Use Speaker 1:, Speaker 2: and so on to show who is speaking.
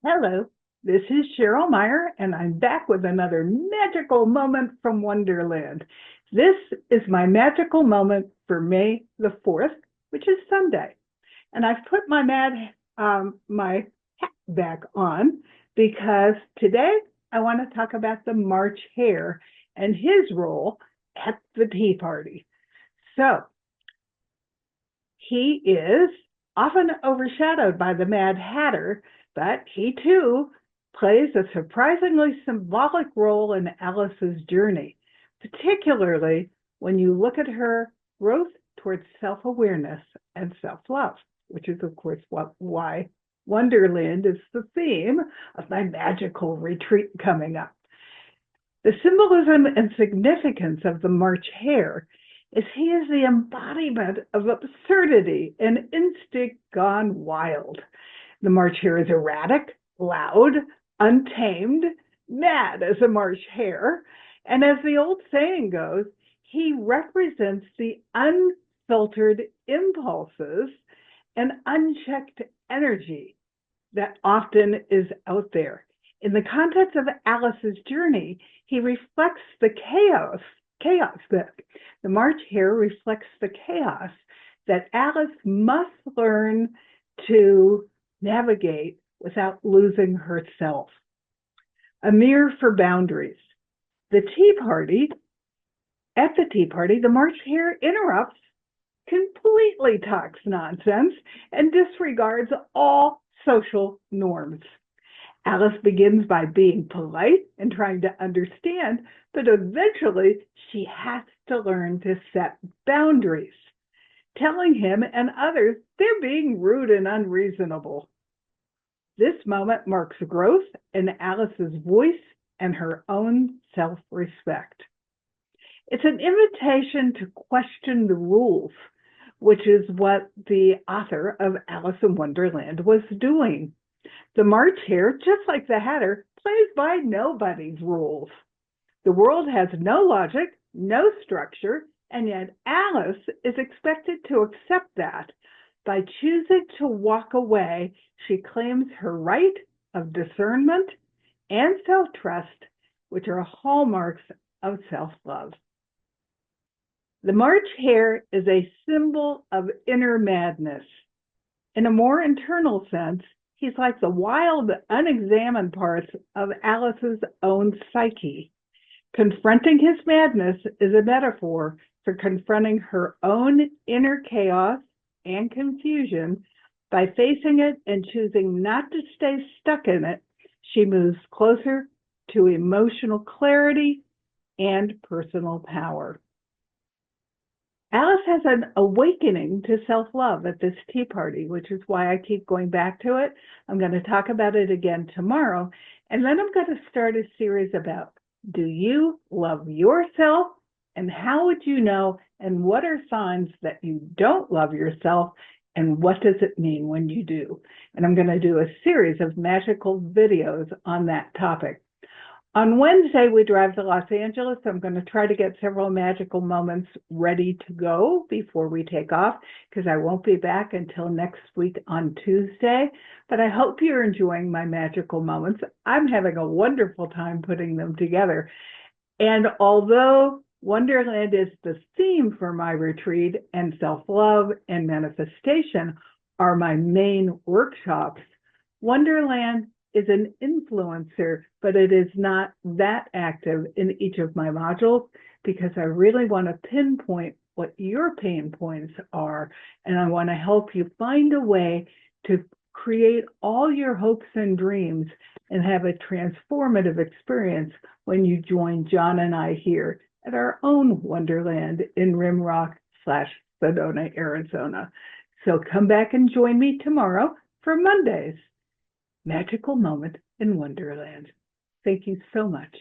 Speaker 1: Hello, this is Cheryl Meyer, and I'm back with another magical moment from Wonderland. This is my magical moment for May the 4th, which is Sunday. And I've put my hat back on because today I want to talk about the March Hare and his role at the Tea Party. So, he is often overshadowed by the Mad Hatter, but he too plays a surprisingly symbolic role in Alice's journey, particularly when you look at her growth towards self-awareness and self-love, which is, of course, why Wonderland is the theme of my magical retreat coming up. The symbolism and significance of the March Hare is he is the embodiment of absurdity and instinct gone wild. The March Hare is erratic, loud, untamed, mad as a March Hare, and as the old saying goes, he represents the unfiltered impulses and unchecked energy that often is out there. In the context of Alice's journey, he reflects the chaos that the March Hare reflects the chaos that Alice must learn to navigate without losing herself. A mirror for boundaries. At the tea party, the March Hare interrupts, completely talks nonsense, and disregards all social norms. Alice begins by being polite and trying to understand, but eventually she has to learn to set boundaries, telling him and others they're being rude and unreasonable. This moment marks growth in Alice's voice and her own self-respect. It's an invitation to question the rules, which is what the author of Alice in Wonderland was doing. The March Hare, just like the Hatter, plays by nobody's rules. The world has no logic, no structure, and yet Alice is expected to accept that. By choosing to walk away, she claims her right of discernment and self-trust, which are hallmarks of self-love. The March Hare is a symbol of inner madness. In a more internal sense, he's like the wild, unexamined parts of Alice's own psyche. Confronting his madness is a metaphor for confronting her own inner chaos and confusion. By facing it and choosing not to stay stuck in it, she moves closer to emotional clarity and personal power. Alice has an awakening to self-love at this tea party, which is why I keep going back to it. I'm going to talk about it again tomorrow, and then I'm going to start a series about, do you love yourself, and how would you know, and what are signs that you don't love yourself, and what does it mean when you do? And I'm going to do a series of magical videos on that topic. On Wednesday, we drive to Los Angeles. I'm going to try to get several magical moments ready to go before we take off, because I won't be back until next week on Tuesday. But I hope you're enjoying my magical moments. I'm having a wonderful time putting them together. And although Wonderland is the theme for my retreat, and self-love and manifestation are my main workshops, Wonderland is an influencer, but it is not that active in each of my modules, because I really want to pinpoint what your pain points are, and I want to help you find a way to create all your hopes and dreams and have a transformative experience when you join John and I here at our own Wonderland in Rimrock/Sedona, Arizona. So come back and join me tomorrow for Monday's Magical Moment in Wonderland. Thank you so much.